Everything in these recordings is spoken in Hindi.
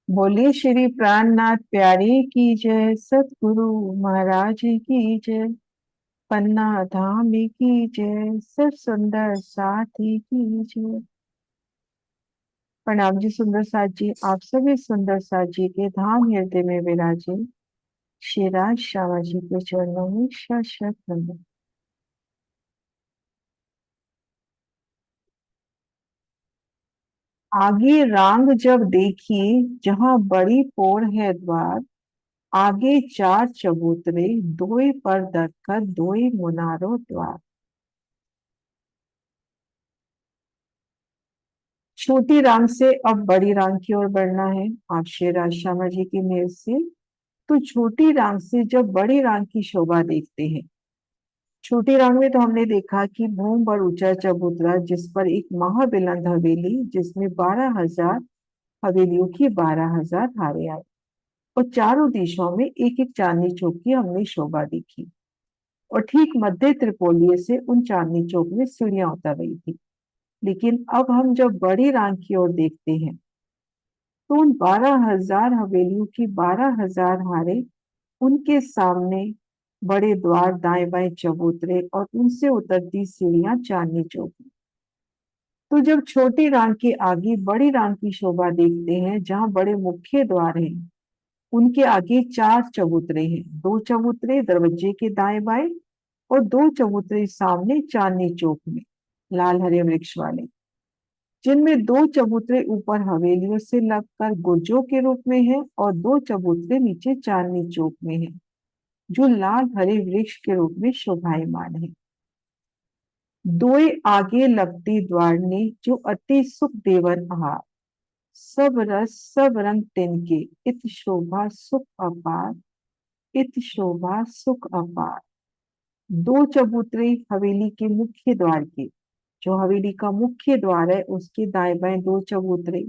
बोलिए श्री प्राणनाथ प्यारे की जय, सतगुरु महाराज की जय, पन्ना धाम की जय, सब सुंदर साथी की जय। प्रणाम जी सुंदर साथ जी, आप सभी सुंदर साथ जी के धाम हृदय में विराजे श्री राज श्यामा जी के चरणों में शत शत नमन। आगे रांग जब देखी, जहां बड़ी पोर है द्वार, आगे चार चबूतरे, दोए पर दरखत, दोए मुनारो द्वार। छोटी रांग से अब बड़ी रांग की ओर बढ़ना है, आप श्री राज श्यामा जी की मेहर से। तो छोटी रांग से जब बड़ी रांग की शोभा देखते हैं, छोटी रांग में तो हमने देखा कि भूम पर ऊंचा चबूतरा, जिस पर एक महाबिलंद हवेली, जिसमें 12,000 हवेलियों की 12,000 हारे आए, और चारों दिशाओं में एक एक चांदनी चौक की हमने शोभा देखी। और ठीक मध्य त्रिपोलिये से उन चांदनी चौक में सीढ़ियां उतर रही थी। लेकिन अब हम जब बड़ी रांग की ओर देखते हैं, तो उन 12,000 हवेलियों की 12,000 हारे, उनके सामने बड़े द्वार, दाएं बाएं चबूतरे, और उनसे उतरती सीढ़ियां चांदनी चौक में। तो जब छोटी रांग के आगे बड़ी रांग की शोभा देखते हैं, जहां बड़े मुख्य द्वार हैं, उनके आगे चार चबूतरे हैं, दो चबूतरे दरवाजे के दाएं बाएं, और दो चबूतरे सामने चांदनी चौक में, लाल हरे वृक्ष वाले, जिनमें दो चबूतरे ऊपर हवेलियों से लगकर गुर्जों के रूप में है, और दो चबूतरे नीचे चांदनी चौक में है, जो लाल हरे वृक्ष के रूप में शोभायमान है। दोए आगे लगती द्वारनी, जो अति सुख देवन आहार, सब रस सब रंग तिनके, इत शोभा सुख अपार, इत शोभा सुख अपार। दो चबूतरे हवेली के मुख्य द्वार के, जो हवेली का मुख्य द्वार है, उसके दाएं बाएं दो चबूतरे,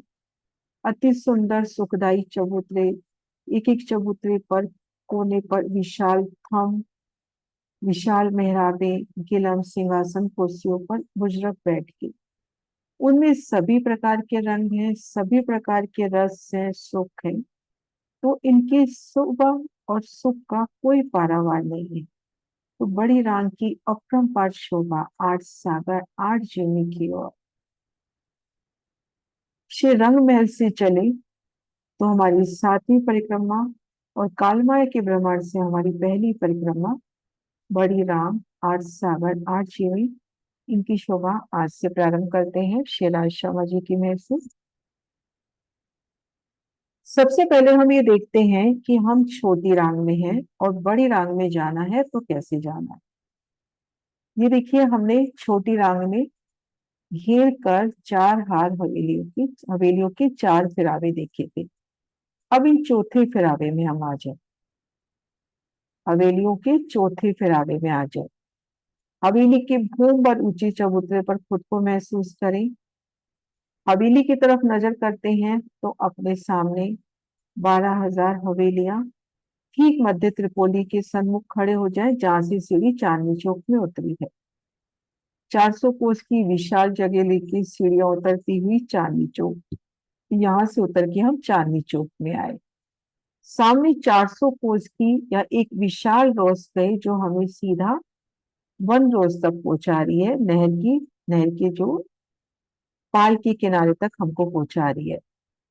अति सुंदर सुखदाई चबूतरे। एक एक चबूतरे पर कोने पर विशाल थम, विशाल मेहराबे, गिलम सिंहासन, कुर्सियों पर बुजुर्ग बैठ के, उनमें सभी प्रकार के रंग हैं, सभी प्रकार के रस हैं, सुख है। तो इनके सुबह और सुख का कोई पारावार नहीं है। तो बड़ी रांग की अपरंपार शोभा, आठ सागर आठ जूनी की ओर। श्री रंग महल से चले तो हमारी सातवीं परिक्रमा, और कालमाया के ब्रह्मांड से हमारी पहली परिक्रमा, बड़ी राम आठ सागर आठ जीवी, इनकी शोभा आज से प्रारंभ करते हैं श्री राज शर्मा जी की मेहर से। सबसे पहले हम ये देखते हैं कि हम छोटी रांग में हैं और बड़ी रांग में जाना है तो कैसे जाना है। ये देखिए, हमने छोटी रांग में घेर कर चार हार हवेलियों के चार फिरावे देखे थे। अब इन चौथे फिरावे में हम आ जाए, हवेलियों के चौथे फिरावे में आ जाए। हवेली के भूम पर ऊंचे चबूतरे पर खुद को महसूस करें। हवेली की तरफ नजर करते हैं तो अपने सामने 12,000 हवेलियां ठीक मध्य त्रिपोली के सन्मुख खड़े हो जाएं, जहां से सीढ़ी चांदनी चौक में उतरी है। 400 कोस की विशाल जगह लेके सीढ़ियां उतरती हुई चांदनी चौक, यहां से उतर के हम चांदनी चौक में आए। सामने 400 कोस की या एक विशाल रोस गई, जो हमें सीधा वन रोज तक पहुंचा रही है, नहर के जो पाल के किनारे तक हमको पहुंचा रही है।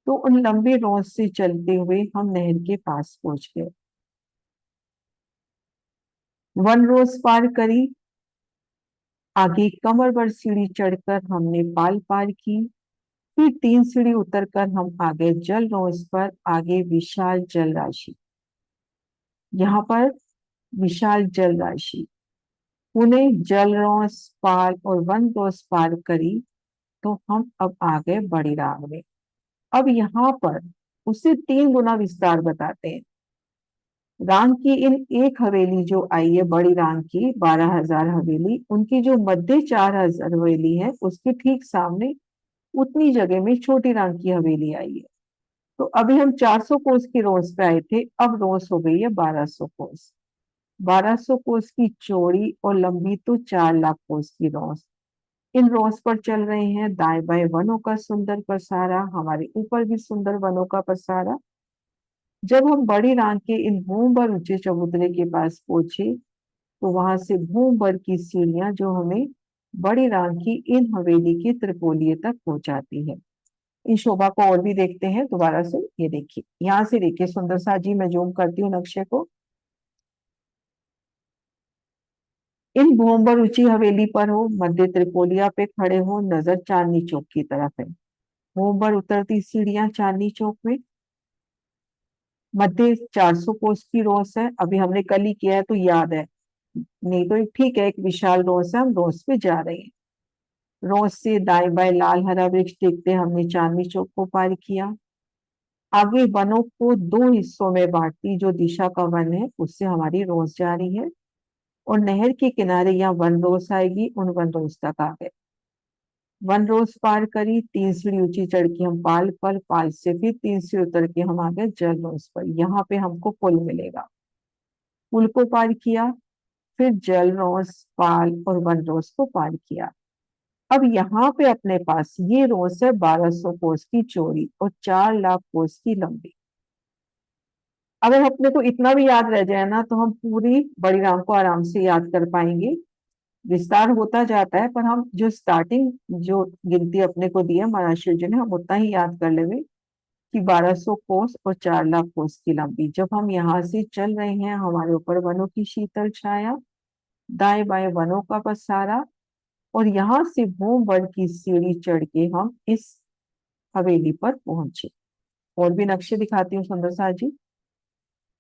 तो उन लंबे रोज से चलते हुए हम नहर के पास पहुंच गए। वन रोज पार करी, आगे कमर भर सीढ़ी चढ़कर हमने पाल पार की, फिर 3 सीढ़ी उतरकर हम आ गए जल रोज पर। आगे विशाल जल राशि, यहाँ पर विशाल जल राशि, उन्हें जल रोस पाल और वन रोस पार करी, तो हम अब आ गए बड़ी राग में। अब यहाँ पर उससे 3 गुना विस्तार बताते हैं। रांग की इन एक हवेली जो आई है, बड़ी रांग की 12,000 हवेली, उनकी जो मध्य 4,000 हवेली है, उसके ठीक सामने उतनी जगह में छोटी रांग की हवेली आई है। तो अभी हम 400 कोस की रोस पे आए थे, अब रोस हो गई है 1200 कोस। 1200 कोस की चौड़ी और लंबी, तो 4 लाख कोस की रोस। इन रोज पर चल रहे हैं, दाएं बाएं वनों का सुंदर पसारा, हमारे ऊपर भी सुंदर वनों का पसारा। जब हम बड़ी रांग के इन भूम भर ऊंचे चबूतरे के पास पहुंचे, तो वहां से भूम भर की सीढ़ियां जो हमें बड़ी रांग की इन हवेली के त्रिपोलिये तक पहुंचाती है। इन शोभा को और भी देखते हैं दोबारा से। ये देखिए, यहाँ से देखिए सुंदर सा जी, मैं जूम करती हूँ नक्शे को। इन भूमभर ऊंची हवेली पर हो, मध्य त्रिपोलिया पे खड़े हो, नजर चांदनी चौक की तरफ है। भूमभर उतरती सीढ़ियां चांदनी चौक में, मध्य 400 कोस की रोस है। अभी हमने कल ही किया है तो याद है, नहीं तो ठीक है, एक विशाल रोस है, हम रोस पे जा रहे हैं। रोस से दाएं बाएं लाल हरा वृक्ष देखते हमने चांदनी चौक को पार किया। आगे वनों को दो हिस्सों में बांटती जो दिशा का वन है, उससे हमारी रोस जा रही है। और नहर के किनारे यहाँ वन रोस आएगी, उन वन रोस तक आ गए। वन रोज पार करी, 3 सीढ़ी ऊंची चढ़ के हम पाल पर, पाल से फिर 3 सीढ़ी उतर के हम आ गए जल रोज पर। यहाँ पे हमको पुल मिलेगा। पुल को पार किया, फिर जल रोज, पाल और वन रोज को पार किया। अब यहाँ पे अपने पास ये रोज है 1200 कोस की चौड़ी और 4 लाख कोस की लंबी। अगर अपने को इतना भी याद रह जाए ना, तो हम पूरी बड़ी राम को आराम से याद कर पाएंगे। विस्तार होता जाता है, पर हम जो स्टार्टिंग जो गिनती अपने को दी है महाराष्ट्र जी ने, हम उतना ही याद कर लेंगे कि 1200 कोस और 4 लाख कोस की लंबी। जब हम यहाँ से चल रहे हैं, हमारे ऊपर वनों की शीतल छाया, दाएं बाएं वनों का पसारा, और यहाँ से भूमभर की सीढ़ी चढ़ के हम इस हवेली पर पहुंचे। और भी नक्शे दिखाती हूँ सुंदर सा जी।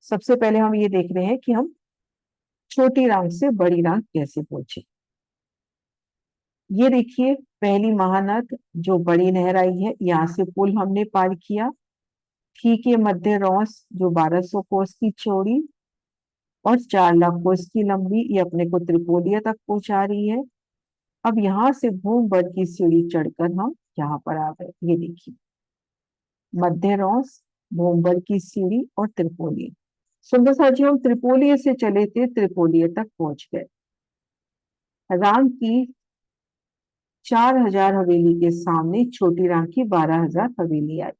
सबसे पहले हम ये देख रहे हैं कि हम छोटी रांग से बड़ी रांग कैसे पहुंचे। ये देखिए, पहली महानद जो बड़ी नहर आई है, यहाँ से पुल हमने पार किया। ठीक है, मध्य रॉस जो 1200 कोस की चौड़ी और 4 लाख कोस की लंबी, ये अपने को त्रिपोलिया तक पहुंचा रही है। अब यहाँ से भूमभर की सीढ़ी चढ़कर हम यहाँ पर आ गए। ये देखिए, मध्य रॉस, भूमभर की सीढ़ी और त्रिपोली। सुंदर सा जी, हम त्रिपोलिये से चले थे, त्रिपोलिये तक पहुंच गए। राम की 4000 हवेली के सामने छोटी राम की 12,000 हवेली आई।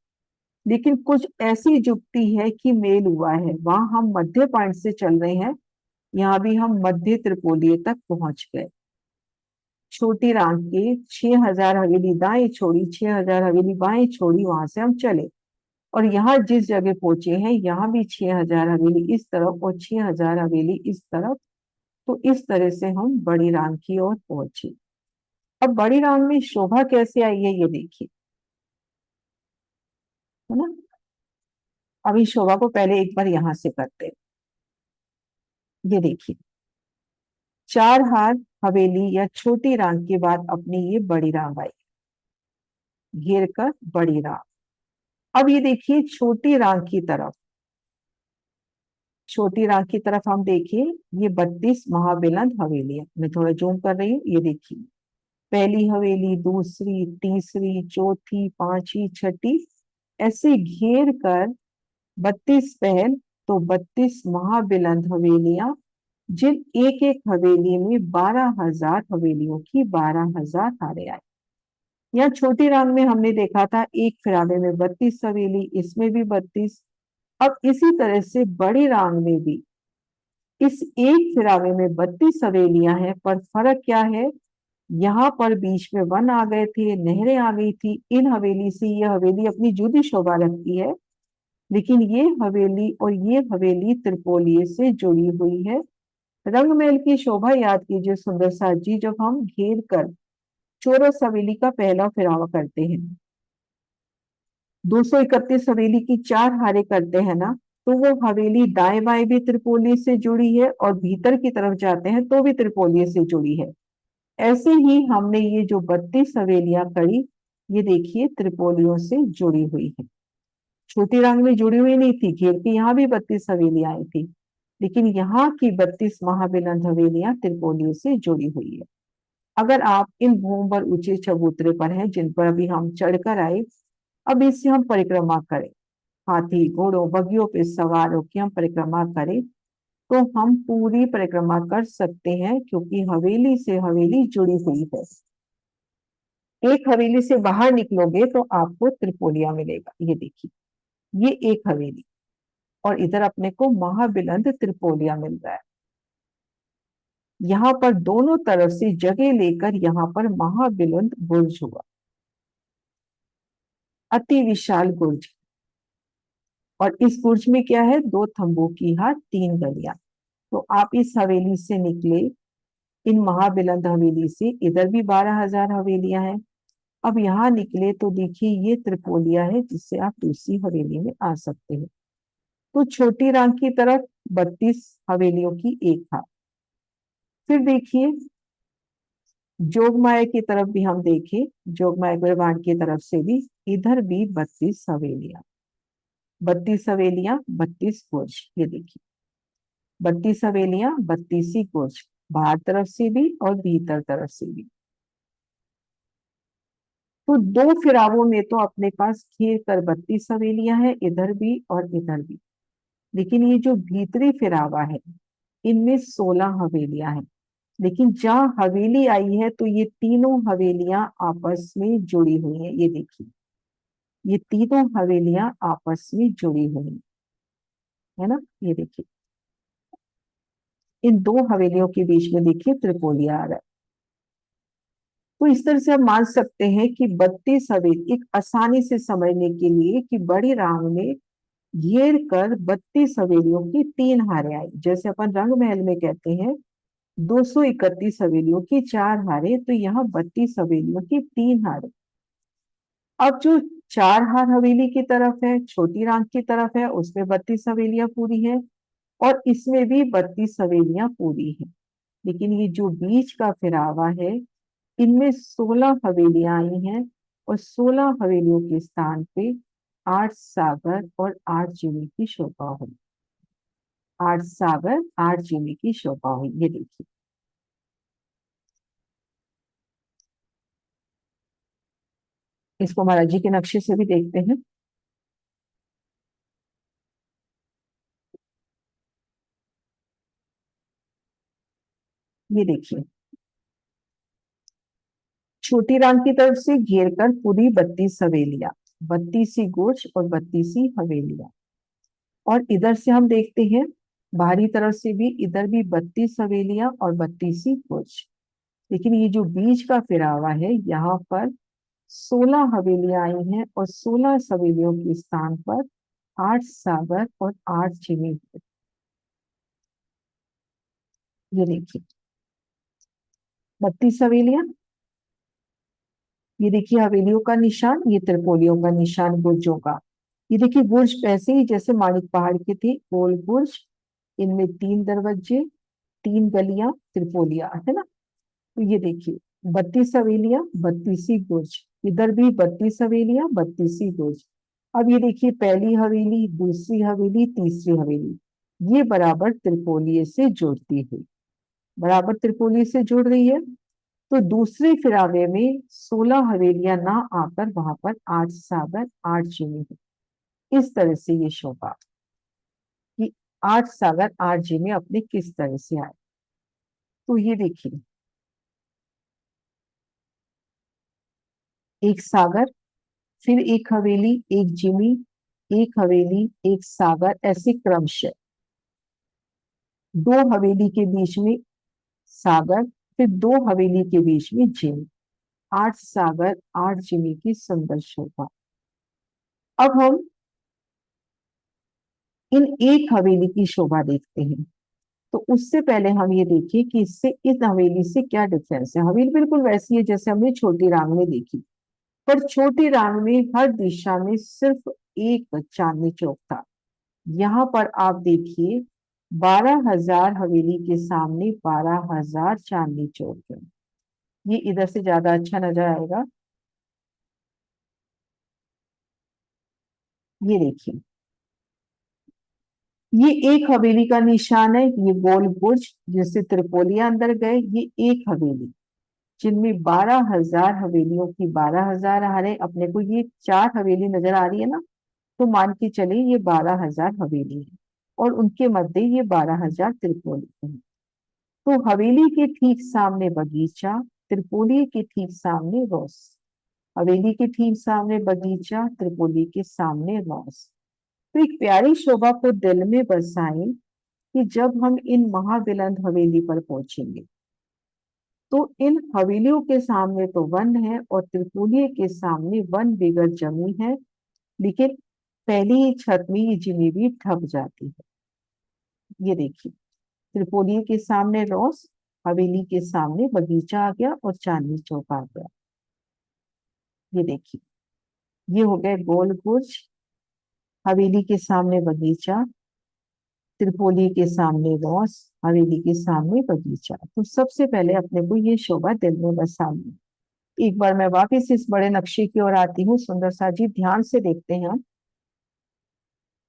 लेकिन कुछ ऐसी जुगती है कि मेल हुआ है, वहां हम मध्य पॉइंट से चल रहे हैं, यहाँ भी हम मध्य त्रिपोलिये तक पहुंच गए। छोटी राम के 6000 हवेली दाएं छोड़ी, 6000 हवेली बाएं छोड़ी, वहां से हम चले। और यहाँ जिस जगह पहुंचे हैं, यहाँ भी 6000 हवेली इस तरफ और 6000 हवेली इस तरफ। तो इस तरह से हम बड़ी राम की ओर पहुंचे। अब बड़ी राम में शोभा कैसे आई है, ये देखिए, है ना। अभी शोभा को पहले एक बार यहां से करते हैं। ये देखिए, 4 हार हवेली या छोटी रांग के बाद अपनी ये बड़ी रांग आई, घेर कर बड़ी रांग। अब ये देखिए, छोटी रांग की तरफ, छोटी रांग की तरफ हम देखिए, ये 32 महाबिलंद हवेली है। मैं थोड़ा जूम कर रही हूँ। ये देखिए, पहली हवेली, दूसरी, तीसरी, चौथी, पांचवी, छठी, ऐसे घेर कर 32 पहल, तो 32 महाबिलंद हवेलियां, जिन एक एक हवेली में 12,000 हवेलियों की 12,000 हारे आए। यहाँ छोटी रांग में हमने देखा था एक फिरावे में 32 हवेली, इसमें भी 32। अब इसी तरह से बड़ी रांग में भी इस एक फिरावे में 32 हवेलियां हैं, पर फर्क क्या है, यहाँ पर बीच में वन आ गए थे, नहरें आ गई थी। इन हवेली से ये हवेली अपनी जुदी शोभा रखती है, लेकिन ये हवेली और ये हवेली त्रिपोलिये से जुड़ी हुई है। रंगमहल की शोभा याद कीजिए सुंदर सा जी, जब हम घेर कर चौरस हवेली का पहला फिरावा करते हैं, 231 हवेली की 4 हारे करते हैं ना, तो वो हवेली दाएं बाएं भी त्रिपोली से जुड़ी है, और भीतर की तरफ जाते हैं तो भी त्रिपोली से जुड़ी है। ऐसे ही हमने ये जो 32 हवेलियां करी, ये देखिए त्रिपोलियों से जुड़ी हुई है। छोटी रंग में जुड़ी हुई नहीं थी, घेर की यहाँ भी 32 हवेलियां आई थी, लेकिन यहाँ की 32 महाबिलंद हवेलियां त्रिपोलियों से जुड़ी हुई है। अगर आप इन भूमभर ऊंचे चबूतरे पर हैं, जिन पर अभी हम चढ़कर आए, अब इससे हम परिक्रमा करें, हाथी घोड़ों बगियों पे सवार होकर हम परिक्रमा करें, तो हम पूरी परिक्रमा कर सकते हैं, क्योंकि हवेली से हवेली जुड़ी हुई है। एक हवेली से बाहर निकलोगे तो आपको त्रिपोलिया मिलेगा। ये देखिए, ये एक हवेली, और इधर अपने को महाबिलंद त्रिपोलिया मिल रहा है। यहाँ पर दोनों तरफ से जगह लेकर यहाँ पर महाबिलंद बुर्ज हुआ, अति विशाल बुर्ज। और इस बुर्ज में क्या है, दो थंबों की हाथ, तीन गलियां। तो आप इस हवेली से निकले, इन महाबिलंद हवेली से, इधर भी 12,000 हवेलियां हैं। अब यहाँ निकले तो देखिए ये त्रिपोलिया है, जिससे आप दूसरी हवेली में आ सकते हैं। तो छोटी रांग की तरफ 32 हवेलियों की एक हाथ। फिर देखिए जोगमाया की तरफ भी हम देखें, जोगमाया ब्रह्मांड की तरफ से भी, इधर भी 32 हवेलियां, 32 हवेलियां, 32 बुर्ज। ये देखिए 32 हवेलियां, 32 ही बुर्ज, बाहर तरफ से भी और भीतर तरफ से भी। तो दो फिरावों में तो अपने पास घेर कर 32 हवेलियां हैं, इधर भी और इधर भी। लेकिन ये जो भीतरी फिरावा है, इनमें 16 हवेलियां हैं। लेकिन जहां हवेली आई है तो ये तीनों हवेलियां आपस में जुड़ी हुई हैं। ये देखिए, ये तीनों हवेलियां आपस में जुड़ी हुई हैं, है ना। ये देखिए, इन दो हवेलियों के बीच में देखिए त्रिपोलिया आ रहा है। तो इस तरह से हम मान सकते हैं कि 32 हवेली, एक आसानी से समझने के लिए, कि बड़ी रांग में घेर कर 32 हवेलियों की तीन हारें आई। जैसे अपन रंग महल में कहते हैं 231 हवेलियों की चार हारे, तो यहाँ 32 हवेलियों की तीन हारे। अब जो चार हार हवेली की तरफ है, छोटी रांग की तरफ है, उसमें 32 हवेलियां पूरी है, और इसमें भी 32 हवेलियां पूरी है। लेकिन ये जो बीच का फिरावा है, इनमें 16 हवेलियां आई हैं, और 16 हवेलियों के स्थान पे 8 सागर और 8 जीवी की शोभा हुई। 8 सागर, 8 जीवी की शोभा हुई। ये देखिए, इसको महाराज जी के नक्शे से भी देखते हैं। ये देखिए, छोटी राम की तरफ से घेर कर पूरी 32 हवेलियां, 32 गोच और 32 हवेलियां। और इधर से हम देखते हैं, बाहरी तरफ से भी, इधर भी 32 हवेलियां और 32 गोच। लेकिन ये जो बीच का फिरावा है, यहाँ पर 16 हवेलियां आई हैं, और 16 हवेलियों के स्थान पर 8 सागर और 8 चिनी। ये देखिए 32 हवेलियां, ये देखिए हवेलियों का निशान, ये त्रिपोलियों का निशान बुर्जों का। ये देखिए बुर्ज ऐसे ही जैसे माणिक पहाड़ के थे, गोल बुर्ज, इनमें तीन दरवाजे, तीन गलियां, त्रिपोलिया, है ना। तो ये देखिए 32 हवेलियां, 32 बुर्ज, इधर भी 32 हवेलियां, 32 बुर्ज। अब ये देखिए पहली हवेली, दूसरी हवेली, तीसरी हवेली, ये बराबर त्रिपोलिये से जुड़ती हुई, बराबर त्रिपोली से जुड़ रही है। तो दूसरे फिरावे में 16 हवेलियां ना आकर वहां पर 8 सागर, 8 जीनी है। इस तरह से ये शोभा, कि 8 सागर 8 जीने अपने किस तरह से आए। तो ये देखिए, एक सागर, फिर एक हवेली, एक जिमी, एक हवेली, एक सागर, ऐसे क्रमशः दो हवेली के बीच में सागर, फिर दो हवेली के बीच में जिमी। 8 सागर 8 जिमी की सुंदर शोभा। अब हम इन एक हवेली की शोभा देखते हैं। तो उससे पहले हम ये देखिए कि इससे, इस हवेली से क्या डिफरेंस है। हवेली बिल्कुल वैसी है जैसे हमने छोटी रांग में देखी, पर छोटी रांग में हर दिशा में सिर्फ एक चांदनी चौक था। यहाँ पर आप देखिए 12,000 हवेली के सामने 12,000 चांदनी चौक है। ये इधर से ज्यादा अच्छा नजर आएगा। ये देखिए, ये एक हवेली का निशान है, ये गोल बुर्ज जिससे त्रिपोलिया अंदर गए, ये एक हवेली, जिनमें 12,000 हवेलियों की 12,000 हारे। अपने को ये चार हवेली नजर आ रही है ना, तो मान के चले ये 12,000 हवेली है, और उनके मध्य ये 12,000 त्रिपोली है। तो हवेली के ठीक सामने बगीचा, त्रिपोली के ठीक सामने रोस। हवेली के ठीक सामने बगीचा, त्रिपोली के सामने रॉस। तो एक प्यारी शोभा को दिल में बसाएं कि जब हम इन महाबिलंद हवेली पर पहुंचेंगे तो इन हवेलियों के सामने तो वन है और त्रिपोली के सामने वन बिगड़ जमी है, लेकिन पहली ही छत में ये जिमी भी ढक जाती है। ये देखिए, त्रिपोली के सामने रॉस, हवेली के सामने बगीचा आ गया और चांदनी चौक आ गया। ये देखिए, ये हो गए गोल बुर्ज, हवेली के सामने बगीचा, त्रिपोली के सामने रॉस, हवेली के सामने बगीचा। तो सबसे पहले अपने को ये शोभा दिल में बसानी। एक बार मैं वापस इस बड़े नक्शे की ओर आती हूँ। सुंदर सा जी, ध्यान से देखते हैं हम।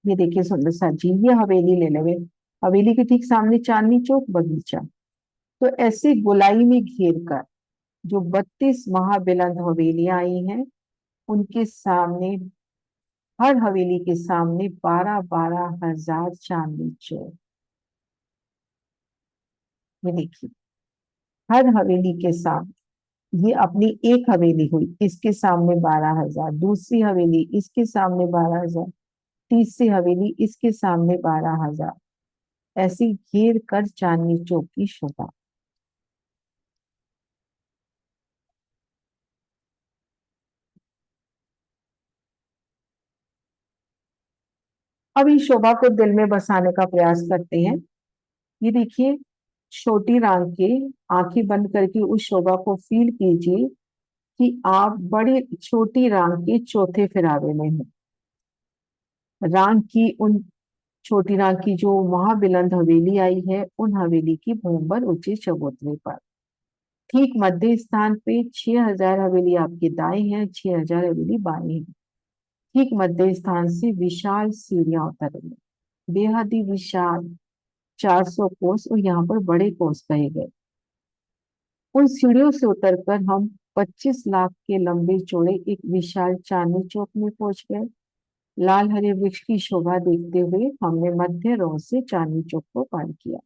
ये देखिए सुंदर सा जी, ये हवेली ले लेंगे। हवेली के ठीक सामने चांदनी चौक, बगीचा। तो ऐसे गोलाई में घेर कर जो 32 महाबिलंद हवेलियां आई हैं, उनके सामने, हर हवेली के सामने 12-12 हजार चांदनी चौक। ये देखिए, हर हवेली के सामने, ये अपनी एक हवेली हुई, इसके सामने 12 हजार, दूसरी हवेली इसके सामने 12 हजार, तीसरी हवेली इसके सामने 12 हजार, ऐसी घेर कर चांदनी चौक की शोभा। अब इस शोभा को दिल में बसाने का प्रयास करते हैं। ये देखिए, छोटी रांग के, आंखें बंद करके उस शोभा को फील कीजिए कि आप बड़ी छोटी रांग के चौथे फिरावे में हैं। रांग की उन, छोटी रांग की जो महाबिलंद हवेली आई है, उन हवेली की भूमर ऊंचे चबूतरे पर ठीक मध्य स्थान पे 6 हजार हवेली आपके दाएं है, 6 हजार हवेली बाएं है। ठीक मध्य स्थान से विशाल सीढ़ियां उतर रही, बेहद ही विशाल, 400 कोस, और यहाँ पर बड़े कोस कहे गए। उन सीढ़ियों से उतरकर हम 25 लाख के लंबे चौड़े एक विशाल चांदनी चौक में पहुंच गए। लाल हरे वृक्ष की शोभा देखते हुए हमने मध्य रोड से चांदनी चौक को पार किया।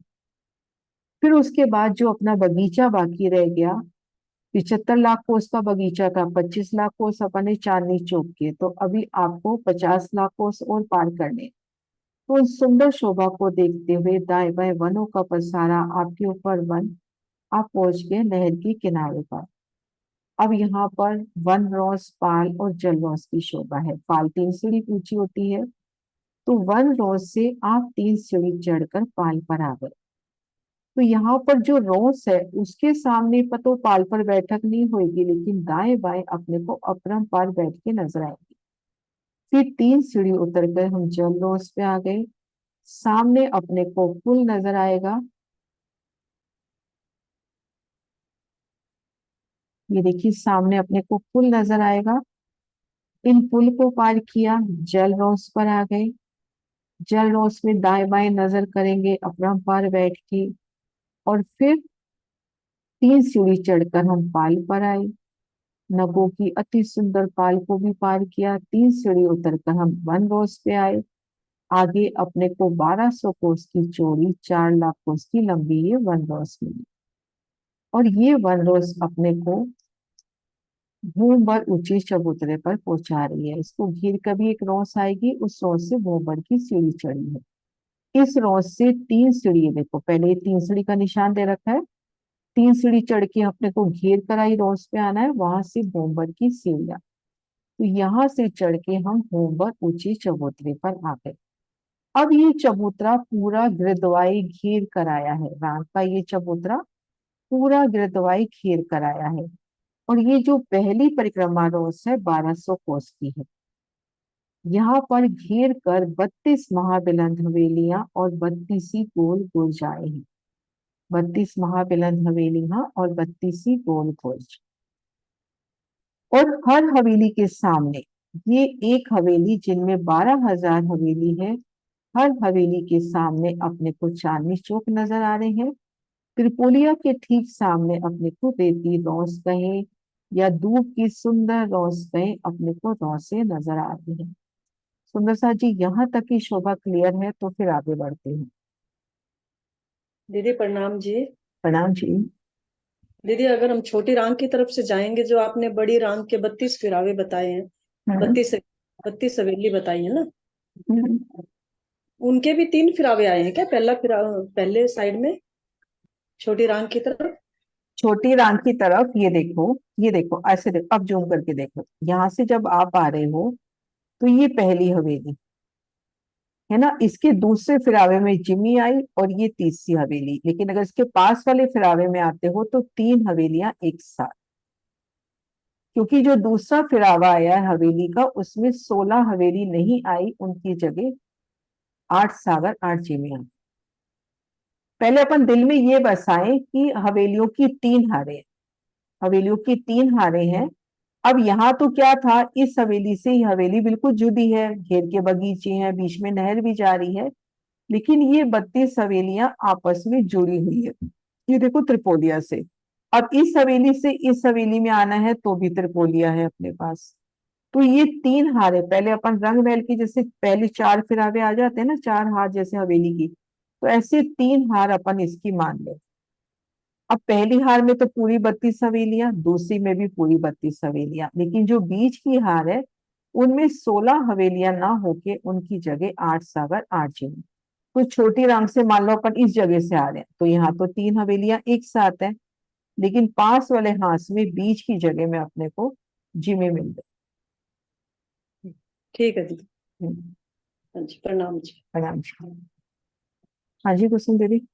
फिर उसके बाद जो अपना बगीचा बाकी रह गया, 75 लाख कोस का बगीचा था, 25 लाख कोस अपने चांदनी चौक के, तो अभी आपको 50 लाख कोस और पार करने। तो उन सुंदर शोभा को देखते हुए दाएं बाएं वनों का पसारा, आपके ऊपर वन, आप पहुंच गए नहर के किनारे पर। अब यहाँ पर वन रॉस, पाल और जल रॉस की शोभा है। पाल 3 सीढ़ी ऊंची होती है, तो वन रॉस से आप 3 सीढ़ी चढ़कर पाल पर आ गए। तो यहाँ पर जो रॉस है उसके सामने पर तो पाल पर बैठक नहीं होगी, लेकिन दाएं बाएं अपने को अपरंपार बैठ के नजर आएगी। फिर 3 सीढ़ी उतरकर हम जल रॉस पे आ गए। सामने अपने को पुल नजर आएगा। ये देखिए, सामने अपने को पुल नजर आएगा। इन पुल को पार किया, जल रॉस पर आ गए। जल रॉस में दाएं बाएं नजर करेंगे अपरंपार बैठ के, और फिर 3 सीढ़ी चढ़कर हम पाल पर आए। नगों की अति सुंदर पाल को भी पार किया। 3 सीढ़ी उतरकर हम वन रोज पे आए। आगे अपने को 1200 कोस की चौड़ी, 4 लाख कोस की लंबी ये वन रोज मिली। और ये वन रोज अपने को भूमभर ऊंचे चबूतरे पर पहुंचा रही है। इसको घिर कभी एक रॉस आएगी, उस रॉस से भूमभर की सीढ़ी चढ़ी है। इस रॉस से 3 सीढ़ी, देखो पहले ये 3 सीढ़ी का निशान दे रखा है, 3 सीढ़ी चढ़ के अपने को घेर कर आई रॉस पे आना है, वहां से भूमभर की सीढ़ियां। तो यहाँ से चढ़ के हम भूमभर ऊंचे चबूतरे पर आ गए। अब ये चबूतरा पूरा गिरदवाई घेर कर आया है, रात का ये चबूतरा पूरा गिरदवाई घेर कर आया है। और ये जो पहली परिक्रमा रोज है 1200 कोस की है। यहाँ पर घेर कर 32 महाबिलंद हवेलियां और 32 गोल गुरजाएं हैं। 32 महाबिलंद हवेलियां और 32 गोल गुर्ज। और हर हवेली के सामने, ये एक हवेली जिनमें 12 हजार हवेली है, हर हवेली के सामने अपने को चांदनी चौक नजर आ रहे हैं। त्रिपोलिया के ठीक सामने अपने को रेती रौस कहे या दूब की सुंदर रौस कहे, अपने को रौसे नजर आ रही है। सुंदर सा जी, यहाँ तक की शोभा क्लियर है, तो फिर आगे बढ़ते हैं। दीदी प्रणाम जी। प्रणाम जी। दीदी अगर हम छोटी रांग की तरफ से जाएंगे, जो आपने बड़ी रांग के 32 फिरावे बताए हैं, हम्म। 32 हवेली बताई है ना, हम्म। उनके भी 3 फिरावे आए हैं क्या? पहला फिरा पहले साइड में छोटी रांग की तरफ। छोटी रांग की तरफ ये देखो ऐसे देखो, अब जूम करके देखो, यहाँ से जब आप आ रहे हो तो ये पहली हवेली है ना, इसके दूसरे फिरावे में जिमी आई और ये तीसरी हवेली। लेकिन अगर इसके पास वाले फिरावे में आते हो तो 3 हवेलियां एक साथ, क्योंकि जो दूसरा फिरावा आया है हवेली का, उसमें 16 हवेली नहीं आई, उनकी जगह 8 सागर 8 जिमियां। पहले अपन दिल में ये बसाएं कि हवेलियों की 3 हारें, हवेलियों की 3 हारें हैं। अब यहाँ तो क्या था, इस हवेली से ही हवेली बिल्कुल जुदी है, घेर के बगीचे हैं, बीच में नहर भी जा रही है, लेकिन ये 32 हवेलियां आपस में जुड़ी हुई है। ये देखो त्रिपोलिया से, अब इस हवेली से इस हवेली में आना है तो भी त्रिपोलिया है अपने पास। तो ये 3 हार है। पहले अपन रंग महल की जैसे पहले 4 फिरावे आ जाते हैं ना, 4 हार जैसे हवेली की, तो ऐसे 3 हार अपन इसकी मान ले। अब पहली हार में तो पूरी 32 हवेलियां, दूसरी में भी पूरी 32 हवेलियां, लेकिन जो बीच की हार है उनमें 16 हवेलियां ना होके उनकी जगह 8 सागर 8 जिले। तो छोटी रांग से मान लो अपन इस जगह से आ रहे हैं, तो यहाँ तो 3 हवेलियां एक साथ है, लेकिन पास वाले हाथ में बीच की जगह में अपने को जिमे मिल गए। ठीक है दीदी। हम्म। हाँ जी, प्रणाम जी। प्रणाम जी। हाँ जी कुसुम दीदी।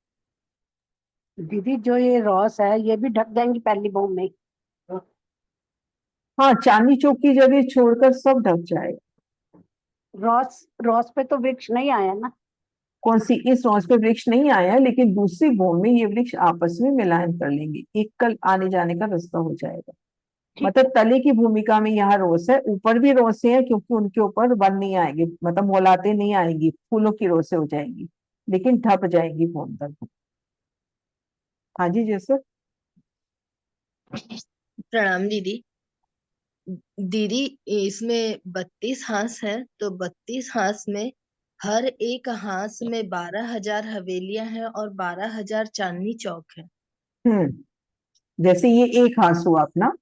दीदी जो ये रॉस है ये भी ढक जाएंगी पहली बहू में। हाँ, चांदनी चौक की जगह छोड़कर सब ढक जाएगा। रॉस रॉस पे तो वृक्ष नहीं आया ना। कौन सी? इस रॉस पे वृक्ष नहीं आया, लेकिन दूसरी भूमि में ये वृक्ष आपस में मिलान कर लेंगे, एक कल आने जाने का रास्ता हो जाएगा। ठीक मतलब है। तले की भूमिका में यहाँ रोस है, ऊपर भी रोसे है, क्योंकि उनके ऊपर वन नहीं आएंगे, मतलब मोलाते नहीं आएंगी, फूलों की रोसे हो जाएंगी, लेकिन ढप जाएगी भूमि तक। हाँ जी जैसे। प्रणाम दीदी। दीदी इसमें 32 हांस है, तो 32 हांस में हर एक हांस में 12,000 हवेलियां हैं और 12,000 चांदनी चौक है। जैसे ये एक हाथ हुआ अपना,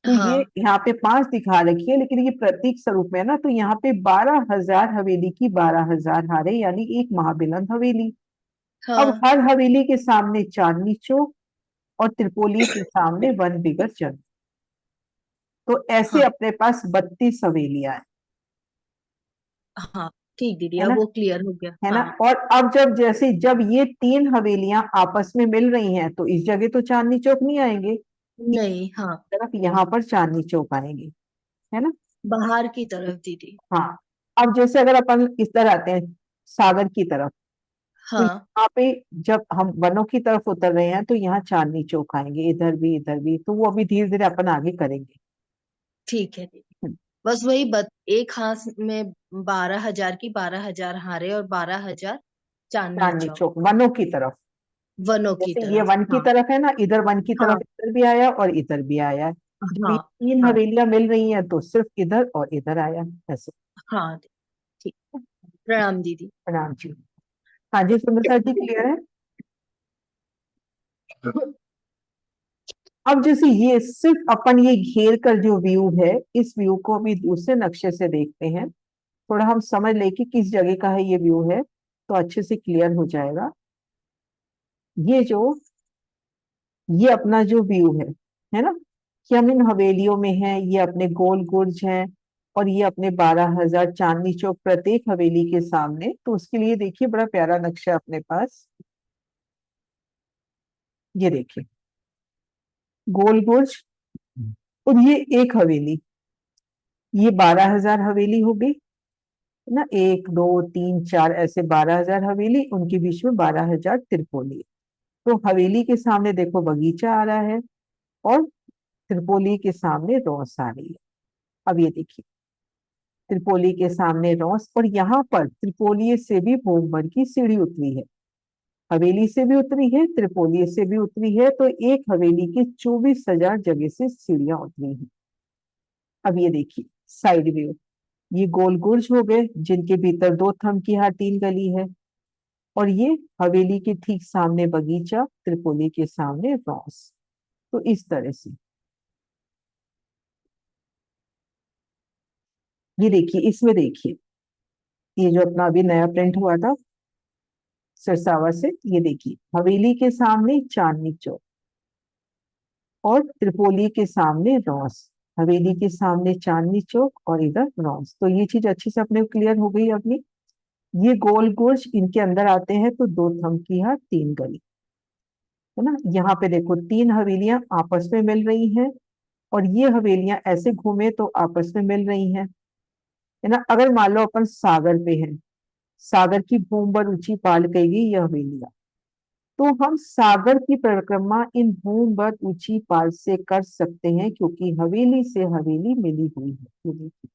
तो ये हाँ यहाँ पे 5 दिखा रखी है, लेकिन ये प्रतीक स्वरूप में है ना, तो यहाँ पे 12,000 हवेली की 12,000 हारे, यानी एक महाबिलन हवेली। अब हाँ हर हवेली के सामने चांदनी चौक और त्रिपोली के सामने वन बिगर जंग। तो ऐसे हाँ अपने पास 32 हवेलियां हैं, हाँ। ठीक दीदी, है अब ना, वो क्लियर हो गया। है ना। हाँ। और अब जब ये 3 हवेलियां आपस में मिल रही हैं, तो इस जगह तो चांदनी चौक नहीं आएंगे, इस नहीं, हाँ, तरफ यहाँ पर चांदनी चौक आएंगे, है ना। बाहर की तरफ दीदी। हाँ। अब जैसे अगर अपन इस तरह आते हैं सागर की तरफ, तो हाँ यहाँ पे जब हम वनों की तरफ उतर रहे हैं तो यहाँ चांदनी चौक आएंगे, इधर भी इधर भी, तो वो अभी धीरे धीरे अपन आगे करेंगे। ठीक है दीदी। हम्म, बस वही एक हांस में 12,000 की 12,000 हारे और 12,000 चांदनी चांदनी चौक चौक वनों की तरफ, वनों की जैसे ये तरफ। वन की हाँ तरफ है ना, इधर वन की तरफ हाँ इधर भी आया और इधर भी आया है। जब ये हाँ 3 हवेलियां मिल रही हैं तो सिर्फ इधर और इधर आया, ऐसे। हाँ। ठीक। प्रणाम दीदी। प्रणाम जी। हाँ जी सुंदर जी, क्लियर है। अब जैसे ये सिर्फ अपन ये घेर कर जो व्यू है, इस व्यू को अभी दूसरे नक्शे से देखते हैं, थोड़ा हम समझ ले कि किस जगह का है ये व्यू है, तो अच्छे से क्लियर हो जाएगा। ये जो ये अपना जो व्यू है ना, कि हम इन हवेलियों में हैं, ये अपने गोल गुर्ज हैं, और ये अपने 12,000 चांदनी चौक प्रत्येक हवेली के सामने। तो उसके लिए देखिए बड़ा प्यारा नक्शा अपने पास, ये देखिए गोल गुर्ज, और ये एक हवेली, ये 12,000 हवेली हो गई, है ना, 1 2 3 4 ऐसे 12,000 हवेली, उनके बीच में 12,000 त्रिपोली। तो हवेली के सामने देखो बगीचा आ रहा है, और त्रिपोली के सामने रॉस आ रही है। अब ये देखिए त्रिपोली के सामने रॉस, और यहाँ पर त्रिपोली से भी भोगवर की सीढ़ी उतरी है, हवेली से भी उतरी है, त्रिपोली से भी उतरी है, तो एक हवेली की 24,000 जगह से सीढ़ियां उतरी हैं। अब ये देखिए साइड व्यू, ये गोल गुर्ज हो गए जिनके भीतर 2 थंब की यहाँ 3 गली है, और ये हवेली के ठीक सामने बगीचा, त्रिपोली के सामने रॉस। तो इस तरह से ये देखिए, इसमें देखिए, ये जो अपना अभी नया प्रिंट हुआ था सिरसावा से, ये देखिए, हवेली के सामने चांदनी चौक और त्रिपोली के सामने रॉस। हवेली के सामने चांदनी चौक और इधर रॉस। तो ये चीज अच्छे से अपने क्लियर हो गई अपनी। ये गोल गुर्ज इनके अंदर आते हैं तो 2 थमकीहार 3 गली, है ना। यहाँ पे देखो 3 हवेलियां आपस में मिल रही हैं, और ये हवेलियां ऐसे घूमे तो आपस में मिल रही हैं, है ना। अगर मान लो अपन सागर पे हैं, सागर की भूमभर ऊंची पाल कही गई ये हवेलियां, तो हम सागर की परिक्रमा इन भूमभर ऊंची पाल से कर सकते हैं, क्योंकि हवेली से हवेली मिली हुई है। ये देखिए,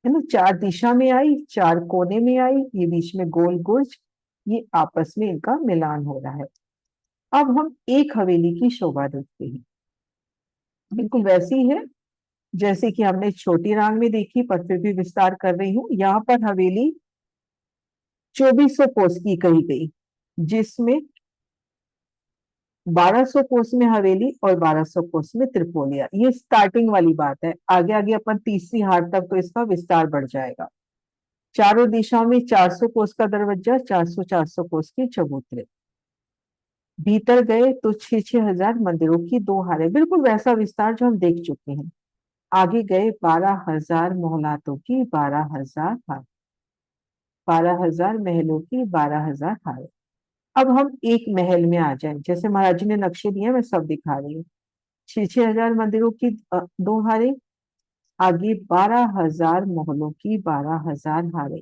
है ना, 4 दिशा में आई, 4 कोने में आई, ये बीच में गोल गुर्ज, ये आपस में इनका मिलान हो रहा है। अब हम एक हवेली की शोभा देखते हैं, बिल्कुल वैसी है जैसे कि हमने छोटी रांग में देखी, पर फिर भी विस्तार कर रही हूँ। यहाँ पर हवेली 2400 कोस की कही गई, जिसमें 1200 कोस में हवेली और 1200 कोस में त्रिपोलिया। ये स्टार्टिंग वाली बात है, आगे आगे अपन तीसरी हार तक तो इसका विस्तार बढ़ जाएगा। चारों दिशाओं में 400 कोस का दरवाजा, 400 कोस की चबूतरे। भीतर गए तो 6,000 मंदिरों की 2 हारें, बिल्कुल वैसा विस्तार जो हम देख चुके हैं। आगे गए 12,000 मोहलातों की 12,000 हार, 12,000 महलों की 12,000 हारें। अब हम एक महल में आ जाए, जैसे महाराज जी ने नक्शे दिए मैं सब दिखा रही हूँ। 6,000 मंदिरों की 2 हारें, आगे 12,000 महलों की 12,000 हारें।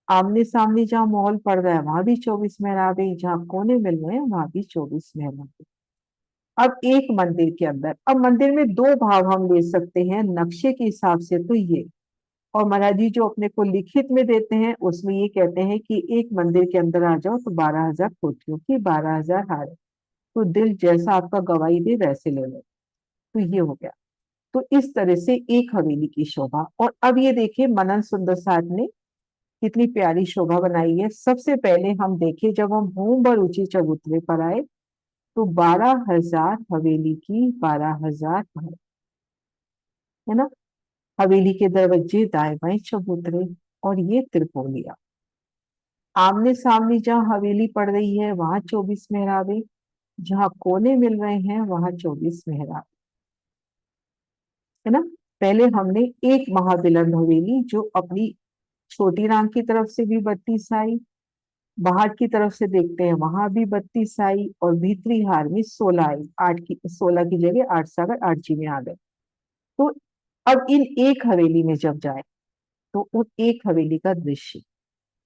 आमने सामने जहाँ महल पड़ रहा है वहां भी 24 मेहराबें, जहाँ कोने मिल रहे हैं वहां भी 24 मेहराबें। अब एक मंदिर के अंदर, अब मंदिर में 2 भाव हम ले सकते हैं नक्शे के हिसाब से, तो ये, और महाराज जी जो अपने को लिखित में देते हैं उसमें ये कहते हैं कि एक मंदिर के अंदर आ जाओ तो 12,000 कोठियों की 12,000 हारें, तो दिल जैसा आपका गवाही दे वैसे ले लो। तो ये हो गया। तो इस तरह से एक हवेली की शोभा। और अब ये देखिए मनन सुंदर साध ने कितनी प्यारी शोभा बनाई है। सबसे पहले हम देखे जब हम भूम भर ऊंची चबूतरे पर आए तो 12,000 हवेली की 12,000 है ना। हवेली के दरवाजे दाएं बाएं चबूतरे, और ये त्रिपोलिया। आमने सामने जहाँ हवेली पड़ रही है वहां 24 मेहराबें, जहाँ कोने मिल रहे हैं वहां 24 मेहराब, है ना। पहले हमने एक महाबिलंद हवेली जो अपनी छोटी राम की तरफ से भी 32 आई, बाहर की तरफ से देखते हैं वहां भी 32 आई, और भीतरी हार में 16 आई। 16 की जगह 8 सागर 8 जी में आ गए। तो अब इन एक हवेली में जब जाए तो उन एक हवेली का दृश्य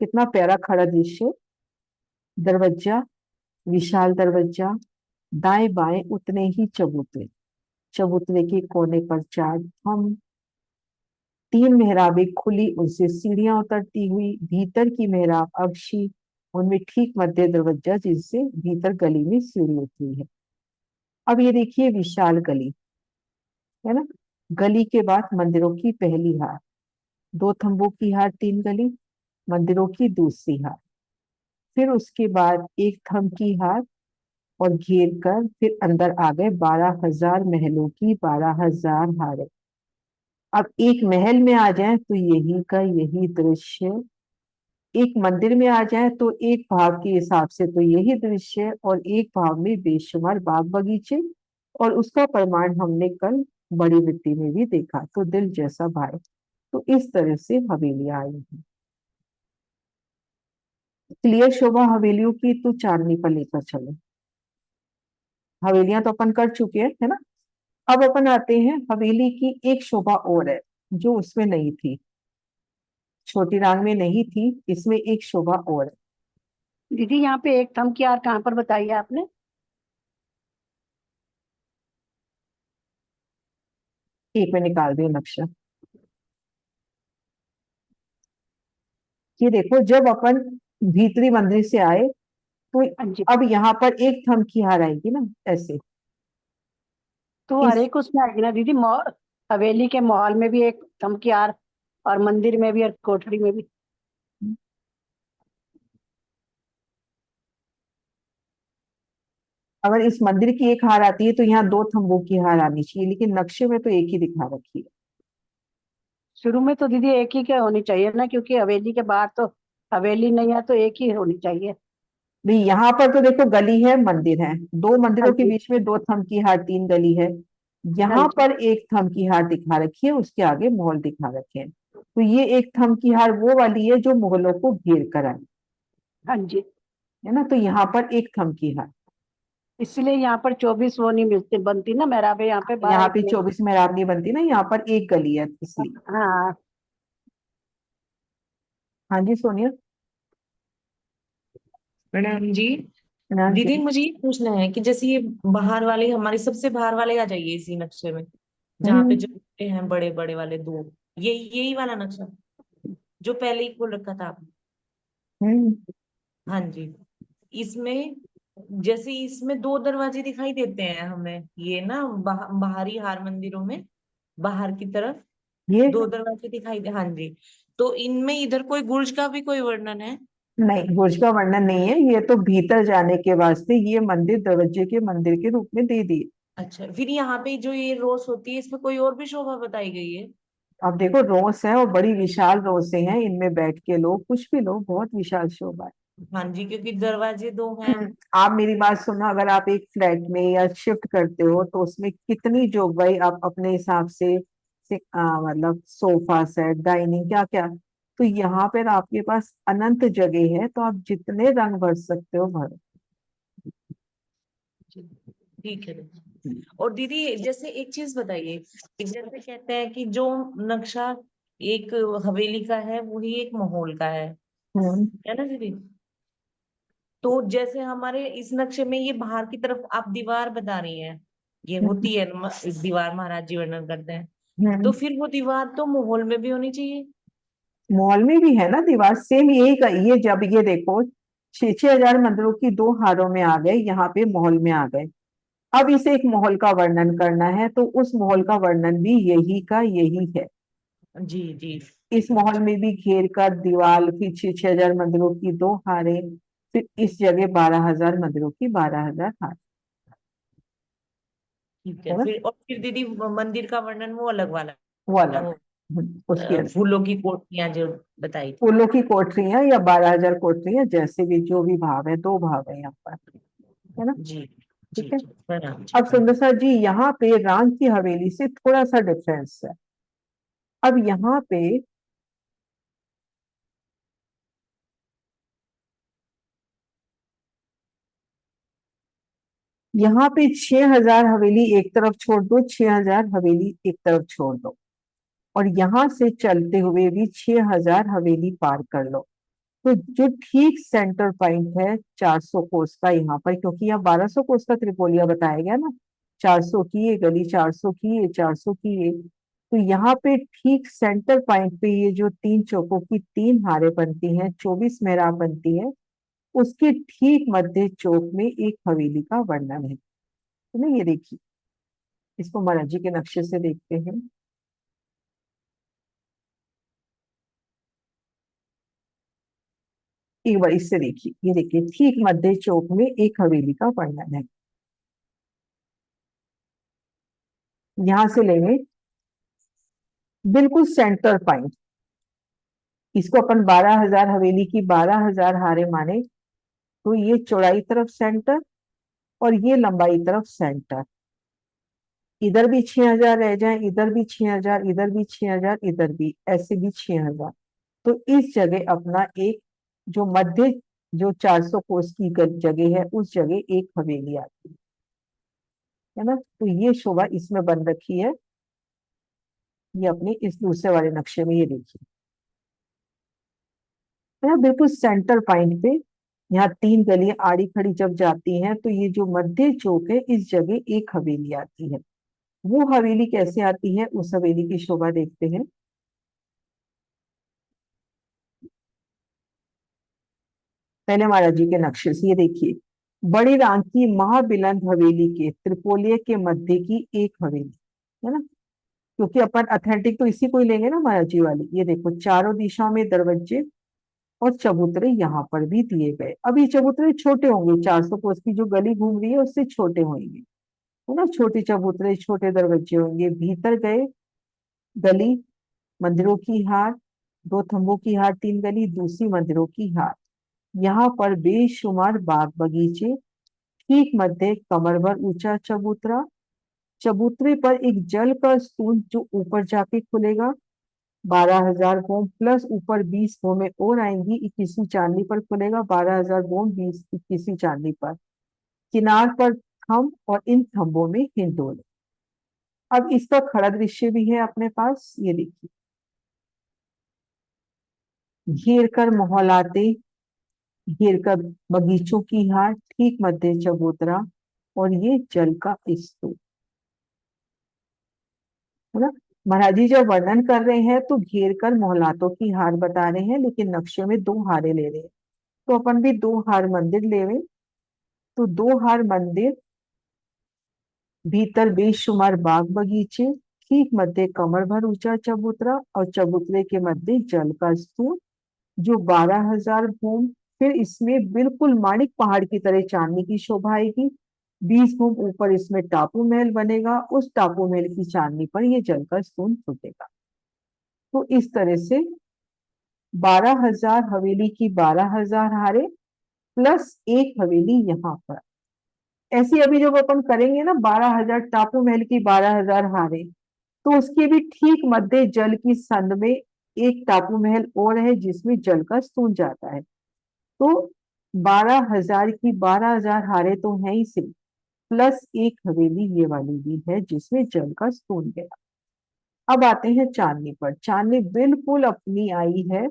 कितना प्यारा खड़ा दृश्य। दरवाजा, विशाल दरवाजा, दाएं बाएं उतने ही चबूतरे, चबूतरे के कोने पर 4 हम, 3 मेहराबें खुली उनसे सीढ़ियां उतरती हुई, भीतर की मेहराब अक्षी, उनमें ठीक मध्य दरवाजा जिससे भीतर गली में सीढ़ी उतरी है। अब ये देखिए विशाल गली, है ना। गली के बाद मंदिरों की पहली हार, 2 थंबों की हार 3 गली, मंदिरों की दूसरी हार, फिर उसके बाद एक थंब की हार, और घेर कर फिर अंदर आ गए 12,000 महलों की 12,000 हारें। अब एक महल में आ जाए तो यही का यही दृश्य, एक मंदिर में आ जाए तो एक भाव के हिसाब से तो यही दृश्य, और एक भाव में बेशुमार बाग बगीचे, और उसका प्रमाण हमने कल बड़ी मिट्टी में भी देखा। तो दिल जैसा भाई, तो इस तरह से हवेलियां आई हैं। क्लियर शोभा हवेलियों की, तो चांदनी पर लेकर चलो। हवेलियां तो अपन कर चुके हैं, है ना। अब अपन आते हैं हवेली की एक शोभा और है जो उसमें नहीं थी, छोटी रांग में नहीं थी, इसमें एक शोभा और है। दीदी यहाँ पे एक थम की यार कहाँ पर बताई है आपने? एक में निकाल दिया नक्शा। ये देखो जब अपन भीतरी मंदिर से आए तो हाँ जी। अब यहाँ पर एक थम की हार आएगी ना, ऐसे। तो हर इस एक उसमें आएगी ना दीदी, हवेली के महल में भी एक थम की यार, और मंदिर में भी और कोठरी में भी। अगर इस मंदिर की एक हार आती है तो यहाँ दो थंबों की हार आनी चाहिए, लेकिन नक्शे में तो एक ही दिखा रखी है। शुरू में तो दीदी एक ही क्या होनी चाहिए ना, क्योंकि हवेली के बाहर तो हवेली नहीं है, तो एक ही होनी चाहिए। नहीं, यहाँ पर तो देखो गली है, मंदिर है, दो हाँ मंदिरों के जी। बीच में दो थंब की हार, तीन गली है। हाँ यहाँ जी। पर एक थंब की हार दिखा रखी है, उसके आगे महल दिखा रखे हैं। तो ये एक थंब की हार वो वाली है जो मुगलों को घेर कर आई, हाँ जी। है ना। तो यहाँ पर एक थंब की हार। इसलिए यहाँ पर 24 वो नहीं मिलती बनती ना मेहराबे, यहाँ पे 12 यहाँ ही पे बनेगी। 24 मेहराब नहीं बनती ना, यहाँ पर एक गली है इसलिए। हाँ। हाँ जी सोनिया। प्रणाम जी। हाँ दीदी जी। मुझे ये पूछना है कि जैसे ये बाहर वाले, हमारे सबसे बाहर वाले आ जाइए इसी नक्शे में, जहाँ पे हम्म। जो हैं बड़े बड़े वाले दो, यही वाला नक्शा जो पहले ही खोल रखा था आपने। हम्म। हाँ जी। इसमें जैसे इसमें दो दरवाजे दिखाई देते हैं हमें, ये ना बाहरी हार मंदिरों में बाहर की तरफ ये दो दरवाजे दिखाई दे। हाँ जी। तो इनमें इधर कोई गुर्ज का भी कोई वर्णन है? नहीं, बुर्ज का वर्णन नहीं है, ये तो भीतर जाने के वास्ते ये मंदिर दरवाजे के मंदिर के रूप में दे दिए। अच्छा, फिर यहाँ पे जो ये रोस होती है, इसमें कोई और भी शोभा बताई गई है? अब देखो रोस है और बड़ी विशाल रोसे हैं, इनमें बैठ के लोग कुछ भी लोग, बहुत विशाल शोभा है। हाँ जी, क्योंकि दरवाजे दो हैं। आप मेरी बात सुनो, अगर आप एक फ्लैट में या शिफ्ट करते हो तो उसमें कितनी जोगवाई आप अपने हिसाब से मतलब सोफा सेट, डाइनिंग, क्या क्या। तो यहाँ पर आपके पास अनंत जगह है, तो आप जितने रंग भर सकते हो भरो। ठीक है दीदी। और दीदी जैसे एक चीज बताइए कि जैसे कहते हैं कि जो नक्शा एक हवेली का है वही एक माहौल का हम्म। है ना दीदी? तो जैसे हमारे इस नक्शे में ये बाहर की तरफ आप दीवार बता रही हैं, ये हम्म। होती है दीवार, महाराज जी वर्णन करते हैं। तो हम्म। फिर वो दीवार तो माहौल में भी होनी चाहिए। मॉल में भी है ना दीवार, सेम यही का ये, जब ये देखो 6,000 मंदिरों की दो हारों में आ गए, यहाँ पे महल में आ गए। अब इसे एक महल का वर्णन करना है, तो उस महल का वर्णन भी यही का यही है। जी जी। इस महल में भी घेर कर दीवार, फिर 6,000 मंदिरों की दो हारें, फिर इस जगह 12,000 मंदिरों की 12,000 हार, ठीक है है। ना। फिर और फिर दीदी मंदिर का वर्णन वो अलग वाला, वो अलग वो है। उसके अंदर फूलों की कोठरियां जो बताई थी। फूलों की कोठरियां या 12,000 कोठरियां, जैसे भी जो भी भाव है, दो भाव है यहाँ पर, है ना। जी जी ठीक है। जी, प्रणाम जी, अब प्रणाम। सुंदर जी, यहाँ पे राम की हवेली से थोड़ा सा डिफरेंस है। अब यहाँ पे 6,000 हवेली एक तरफ छोड़ दो, 6,000 हवेली एक तरफ छोड़ दो, और यहाँ से चलते हुए भी 6,000 हवेली पार कर लो। तो जो ठीक सेंटर पॉइंट है 400 कोस का यहाँ पर, क्योंकि यहाँ 1200 कोस का त्रिपोलिया बताया गया ना, 400 की ये गली, 400 की ये, 400 की ये। तो यहाँ पे ठीक सेंटर पॉइंट पे ये जो तीन चौकों की तीन हारें बनती हैं, 24 मेहराब बनती है, उसके ठीक मध्य चौक में एक हवेली का वर्णन है। तो ना ये देखिए, इसको महाराज जी के नक्शे से देखते हैं। एक बार इससे देखिए, ये देखिए ठीक मध्य चौक में एक हवेली का वर्णन है। यहां से लेंगे बिल्कुल सेंटर पॉइंट, इसको अपन 12,000 हवेली की 12,000 हारे माने, तो ये चौड़ाई तरफ सेंटर और ये लंबाई तरफ सेंटर। इधर भी 6,000 रह जाए, इधर भी 6,000, इधर भी 6,000, इधर भी ऐसे भी 6,000। तो इस जगह अपना एक जो मध्य, जो 400 कोस की जगह है, उस जगह एक हवेली आती है ना। तो ये शोभा इसमें बन रखी है, ये अपने इस दूसरे वाले नक्शे में ये देखिए, है ना, बिल्कुल सेंटर पॉइंट पे। यहाँ तीन गलियां आड़ी खड़ी जब जाती हैं, तो ये जो मध्य चौक है, इस जगह एक हवेली आती है। वो हवेली कैसे आती है, उस हवेली की शोभा देखते हैं। पहले महाराज जी के नक्शे से ये देखिए, बड़ी राम की महाबिलंद हवेली के त्रिपोलिये के मध्य की एक हवेली, है ना। क्योंकि अपन अथेंटिक तो इसी को ही लेंगे ना महाराज जी वाली। ये देखो चारों दिशाओं में दरवाजे, और चबूतरे यहाँ पर भी दिए गए। अब ये चबूतरे छोटे होंगे, 400 कोस की जो गली घूम रही है उससे छोटे होंगे, है ना, छोटे चबूतरे, छोटे दरवाजे होंगे। भीतर गए, गली मंदिरों की हार, 2 थंबों की हार, 3 गली, दूसरी मंदिरों की हार। यहाँ पर बेशुमार बाग बगीचे, ठीक मध्य कमर भर ऊंचा चबूतरा, चबूतरे पर एक जल का स्तूप जो ऊपर जाके खुलेगा, 12,000 बोम प्लस ऊपर 20 बोमें और आएंगी, 21वीं चांदी पर खुलेगा, 12,000 बोम 21वीं चांदी पर। किनार पर थंब और इन थंबों में हिंडोले। अब इसका खड़ा दृश्य भी है अपने पास, ये देखिए। घेर कर मोहलाते, घेर कर बगीचों की हार, ठीक मध्य चबूतरा और ये जल का स्तूप, है ना। महाराज जी जब वर्णन कर रहे हैं तो घेर कर मोहलातों की हार बता रहे हैं, लेकिन नक्शे में 2 हारे ले रहे हैं, तो अपन भी 2 हार मंदिर ले रहे। तो 2 हार मंदिर, भीतर बेशुमार बाग बगीचे, ठीक मध्य कमर भर ऊंचा चबूतरा और चबूतरे के मध्य जल का स्तूप जो 12,000 भूम। फिर इसमें बिल्कुल माणिक पहाड़ की तरह चांदनी की शोभा आएगी। 20 भूम ऊपर इसमें टापू महल बनेगा, उस टापू महल की चांदनी पर ये जल का स्तूप फूटेगा। तो इस तरह से 12,000 हवेली की 12,000 हारे प्लस एक हवेली यहाँ पर। ऐसे अभी जब अपन करेंगे ना 12,000 टापू महल की 12,000 हारे, तो उसके भी ठीक मध्य जल की संद में एक टापू महल और है जिसमें जल का स्तूप जाता है। तो 12,000 की 12,000 हारे तो है ही से, प्लस एक हवेली ये वाली भी है जिसमें जल का स्तूप गया। अब आते हैं चांदनी पर। चांदनी बिल्कुल अपनी आई है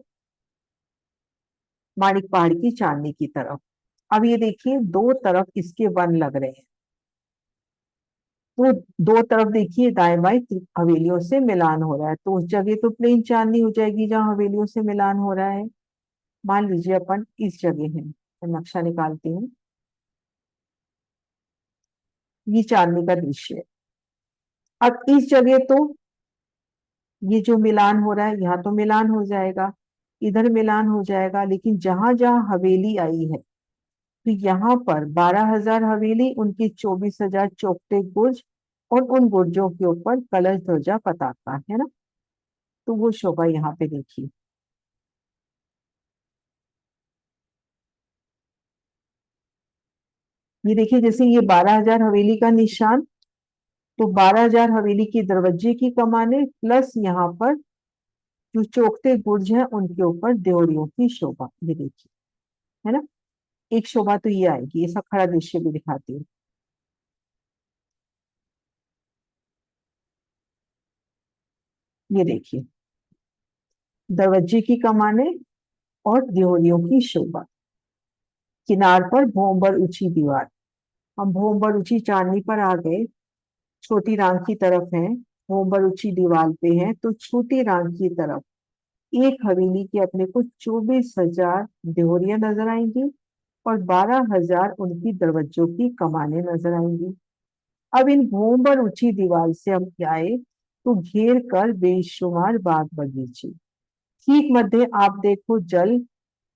माणिक पहाड़ की चांदनी की तरफ। अब ये देखिए 2 तरफ इसके वन लग रहे हैं, तो 2 तरफ देखिए दाएं बाएं हवेलियों से मिलान हो रहा है, तो उस जगह तो प्लेन चांदनी हो जाएगी जहां हवेलियों से मिलान हो रहा है। मान लीजिए अपन इस जगह हैं, मैं नक्शा निकालती हूँ। ये चांदनी का दृश्य है। अब इस जगह तो ये जो मिलान हो रहा है यहाँ तो मिलान हो जाएगा, इधर मिलान हो जाएगा, लेकिन जहां जहां हवेली आई है तो यहाँ पर 12,000 हवेली, उनकी 24,000 चौखटे गुर्ज और उन गुर्जों के ऊपर कलश ध्वजा पताका, है ना। तो वो शोभा यहाँ पे देखिए। ये देखिए जैसे ये 12,000 हवेली का निशान, तो 12,000 हवेली की दरवाजे की कमाने प्लस यहाँ पर जो चौखटे गुर्ज हैं उनके ऊपर देवड़ियों की शोभा, ये देखिए, है ना। एक शोभा तो ये आएगी, ऐसा खड़ा दृश्य भी दिखाती हूँ। ये देखिए दरवाजे की कमाने और देवड़ियों की शोभा। किनार पर भोंबर ऊंची दीवार, हम भोंबर ऊंची चांदनी पर आ गए, छोटी रांग की तरफ है, भोंबर ऊंची दीवार पे है, तो छोटी रांग की तरफ एक हवेली की अपने को 24,000 देहरियां नजर आएंगी और 12,000 उनकी दरवाजों की कमाने नजर आएंगी। अब इन भोंबर ऊंची दीवार से हम आए तो घेर कर बेशुमार बाग बगीचे, ठीक मध्य आप देखो जल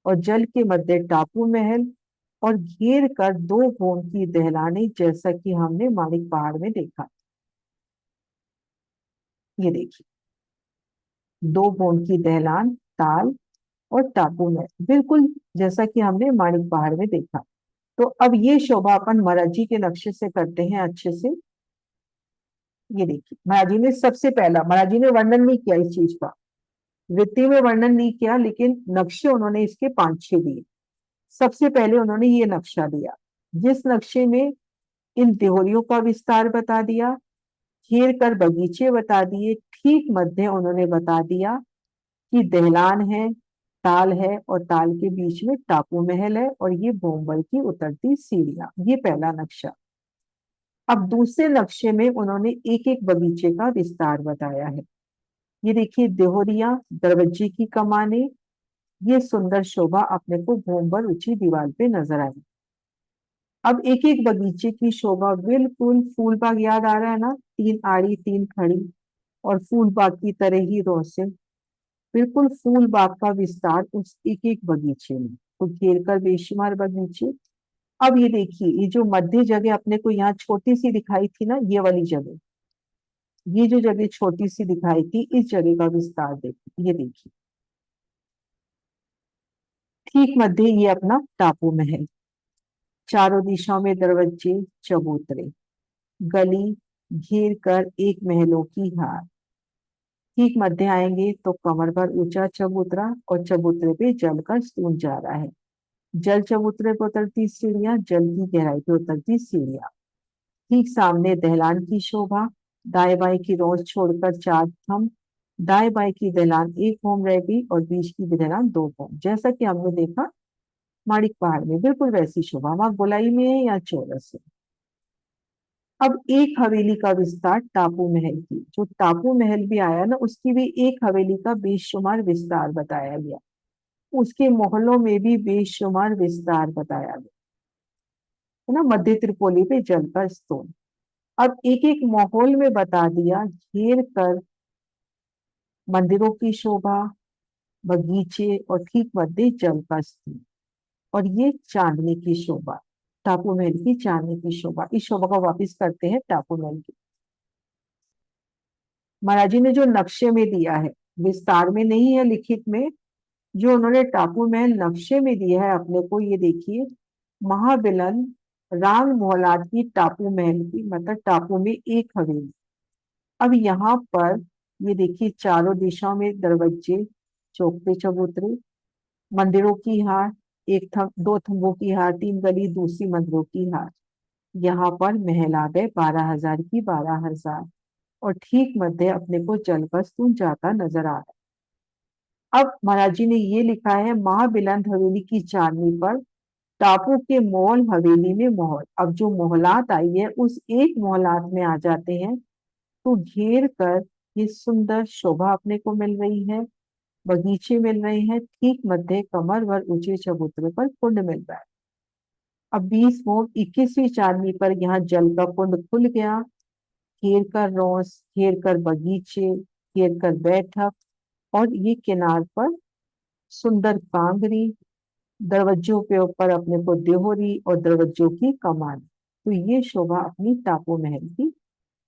और जल के मध्य टापू महल और घेर कर 2 भोम की दहलाने, जैसा कि हमने माणिक पहाड़ में देखा। ये देखिए 2 भोम की दहलान, ताल और टापू महल, बिल्कुल जैसा कि हमने माणिक पहाड़ में देखा। तो अब ये शोभा अपन महाराजी के नक्शे से करते हैं अच्छे से। ये देखिए महाराजी ने सबसे पहला, महाराजी ने वर्णन नहीं किया इस चीज का, वृत्ति में वर्णन नहीं किया, लेकिन नक्शे उन्होंने इसके 5-6 दिए। सबसे पहले उन्होंने ये नक्शा दिया, जिस नक्शे में इन देहरियों का विस्तार बता दिया, घेर कर बगीचे बता दिए, ठीक मध्य उन्होंने बता दिया कि दहलान है, ताल है और ताल के बीच में टापू महल है और ये बोम्बल की उतरती सीढ़ियां। ये पहला नक्शा। अब दूसरे नक्शे में उन्होंने एक एक बगीचे का विस्तार बताया है। ये देखिए देहरिया, दरवाजे की कमाने, ये सुंदर शोभा अपने को भोंबर ऊंची दीवार पे नजर आई। अब एक एक बगीचे की शोभा, बिल्कुल फूल बाग याद आ रहा है ना, 3 आड़ी 3 खड़ी और फूल बाग की तरह ही रोसे, बिल्कुल फूल बाग का विस्तार उस एक एक बगीचे में, तो घेर कर बेशुमार बगीचे। अब ये देखिए, ये जो मध्य जगह अपने को यहाँ छोटी सी दिखाई थी ना, ये वाली जगह, ये जो जगह छोटी सी दिखाई थी, इस जगह का विस्तार देखिए, ये देखिए ठीक मध्य ये अपना टापू महल, चारों दिशाओं में दरवाजे चबूतरे, गली घेर कर एक महलों की हार। ठीक मध्य आएंगे तो कमर पर ऊंचा चबूतरा, और चबूतरे पे जल का स्तून जा रहा है। जल चबूतरे पर उतरती सीढ़ियां, जल की गहराई पे उतरती सीढ़ियां। ठीक सामने दहलान की शोभा, दाएं बाएं की रोज छोड़कर चार थंब, दाएं बाएं की दहलान एक होम रह गई और बीच की दहलान दो होम, जैसा कि हमने देखा माणिक पहाड़ में, बिल्कुल वैसी शोभा वहां गोलाई में है या चौरस है। अब एक हवेली का विस्तार टापू महल की, जो टापू महल भी आया ना, उसकी भी एक हवेली का बेशुमार विस्तार बताया गया, उसके मोहल्लों में भी बेशुमार विस्तार बताया गया, है ना। मध्य त्रिपोली पे जल का स्तूप। अब एक एक माहौल में बता दिया, घेर कर मंदिरों की शोभा, बगीचे और ठीक मध्य जल का स्तूप, और ये चांदनी की शोभा, टापू महल की चांदनी की शोभा। इस शोभा को वापिस करते हैं टापू महल की। महाराज जी ने जो नक्शे में दिया है, विस्तार में नहीं है लिखित में, जो उन्होंने टापू महल नक्शे में दिया है अपने को, ये देखिए, महाबिलन रांग मोहलात की टापू महल की, मतलब टापू में एक हवेली। अब यहाँ पर ये देखिए, चारों दिशाओं में दरवाजे चौकते चबूतरे, मंदिरों की हार, एक दो थंबों की हार, तीन गली दूसरी मंदिरों की हार। यहाँ पर महल आ गए 12,000 की 12,000, और ठीक मध्य अपने को जल का स्तूप जाता नजर आ रहा है। अब महाराज जी ने ये लिखा है, महाबिलंद हवेली की चांदनी पर टापू के मोहल हवेली में मोहल। अब जो मोहलात आई है, उस एक मोहलात में आ जाते हैं तो घेर कर ये सुंदर शोभा अपने को मिल रही है, बगीचे मिल रहे हैं, ठीक मध्य कमर भर ऊंचे चबूतरे पर कुंड मिल रहा है। अब 20/21वीं चांदनी पर यहाँ जल का कुंड खुल गया, घेर कर रोस, घेर कर बगीचे, घेर कर बैठक, और ये किनार पर सुंदर कांगरी, दरवाजों के ऊपर अपने को देहोरी और दरवाजों की कमान। तो ये शोभा अपनी टापू महल की,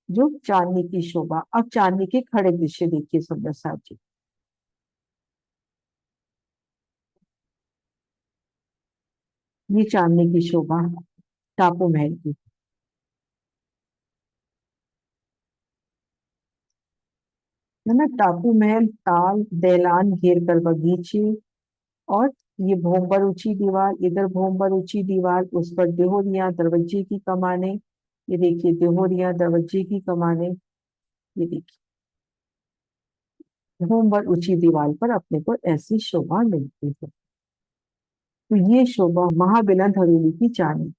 जो चांदनी की शोभा। अब चांदनी के खड़े दृश्य देखिए सुंदर साहब जी। ये चांदनी की शोभा टापू महल की, है ना। टापू महल ताल दैलान घेर कर बगीचे, और ये भोंबर ऊंची दीवार, इधर भोंबर ऊंची दीवार, उस पर देहोरियां दरवाजे की कमाने, ये देखिए देहोरियां दरवाजे की कमाने, ये देखिए भोंबर ऊंची दीवार पर अपने को ऐसी शोभा मिलती है। तो ये शोभा महाबिलंद हवेली की चांदनी।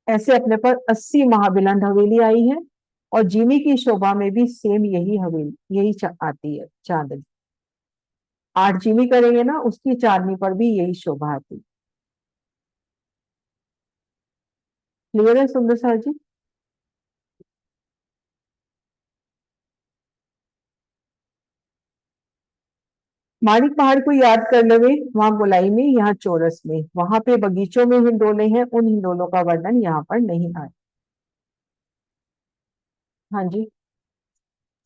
ऐसे अपने पर 80 महाबिलंद हवेली आई है, और जीनी की शोभा में भी सेम यही हवेली, यही आती है चांदनी। 8 जीनी करेंगे ना, उसकी चांदनी पर भी यही शोभा आती है। क्लियर है सुंदर सर जी? माणिक पहाड़ को याद कर लेवे, वहां गोलाई में, यहाँ चौरस में, वहां पे बगीचों में हिंडोले हैं, उन हिंडोलों का वर्णन यहाँ पर नहीं आया। हाँ जी,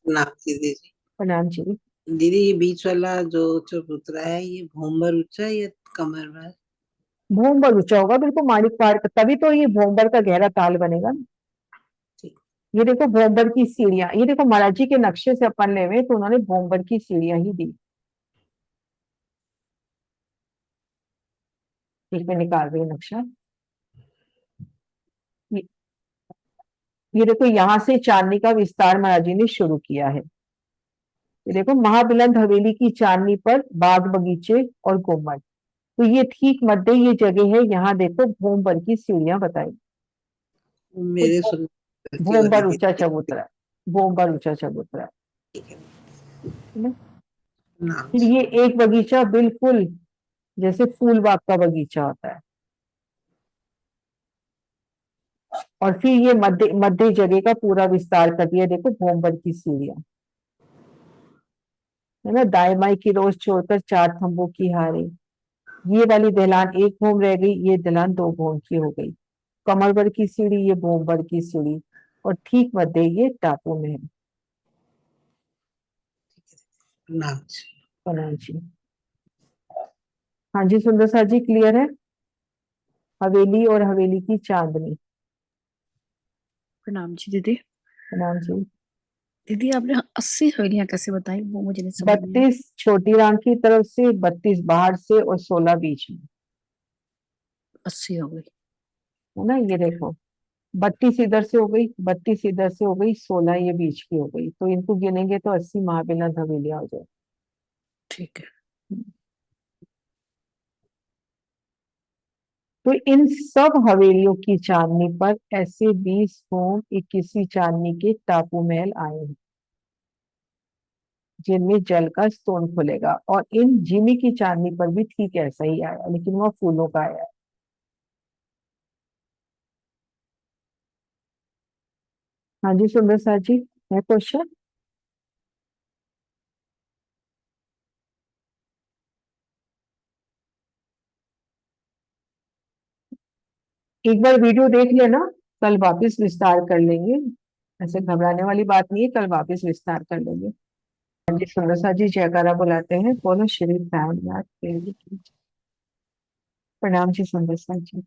नाप दीदी। प्रणाम जी। दीदी ये बीच वाला जो चबूतरा है, ये भूमर ऊंचा या कमर भर? भोंबर ऊंचा होगा बिल्कुल माणिक पहाड़ का, तभी तो ये भोंबर का गहरा ताल बनेगा ना। ठीक। ये देखो भोंबर की सीढ़ियां, ये देखो महाराज जी के नक्शे से अपन ले हुए, तो उन्होंने भोंबर की सीढ़ियां ही दी। ठीक में निकाल रही हूँ नक्शा। ये, ये देखो यहाँ से चांदनी का विस्तार महाराज जी ने शुरू किया है। ये देखो महाबिलंद हवेली की चांदनी पर बाग बगीचे और गुम्बद, तो ये ठीक मध्य ये जगह है। यहाँ देखो भोंबर की सीढ़ियां बताई, मेरे सुन की भोंबर वाली ऊंचा दीदी। चबूतरा, भोंबर ऊंचा चबूतरा, ठीक है। है ना। नाम फिर से। ये एक बगीचा बिल्कुल जैसे फूल बाग का बगीचा होता है, और फिर ये मध्य मध्य जगह का पूरा विस्तार कर दिया, देखो भोंबर की सीढ़ियां। है ना। दाएं बाएं की रोज छोड़कर चार थंबों की हारे, ये वाली ढलान एक भोम रह गई, ये ढलान दो भोम की हो गई। कमर भर की सीढ़ी, ये भोम भर की सीढ़ी, और ठीक मध्य ये टापू में है। प्रणाम जी। प्रणाम जी। हाँ जी सुंदर सा जी, क्लियर है। हवेली और हवेली की चांदनी। प्रणाम जी दीदी। प्रणाम जी। दीदी आपने 80 हवेलियां कैसे बताई, वो मुझे नहीं समझ में आई। 32 छोटी राम की तरफ से, 32 बाहर से, और 16 बीच में, 80 हो गई। है ना। ये देखो, 32 इधर से हो गई, 32 इधर से हो गई, 16 ये बीच की हो गई, तो इनको गिनेंगे तो 80 महाबिलात हवेलियां हो जाए। ठीक है। तो इन सब हवेलियों की चांदनी पर ऐसे 20 होम 21वीं चांदनी के टापू महल आए हैं, जिनमें जल का स्तोन खुलेगा। और इन जिमी की चांदनी पर भी ठीक ऐसा ही आया, लेकिन वह फूलों का आया। हाँ जी सुंदर सा जी, है क्वेश्चन। एक बार वीडियो देख लेना, कल वापस विस्तार कर लेंगे। ऐसे घबराने वाली बात नहीं है, कल वापस विस्तार कर लेंगे। हाँ जी सुंदर सा जी, जयकारा बुलाते हैं, बोलो श्री रामनाथ देव की जय। प्रणाम जी सुंदर सा जी।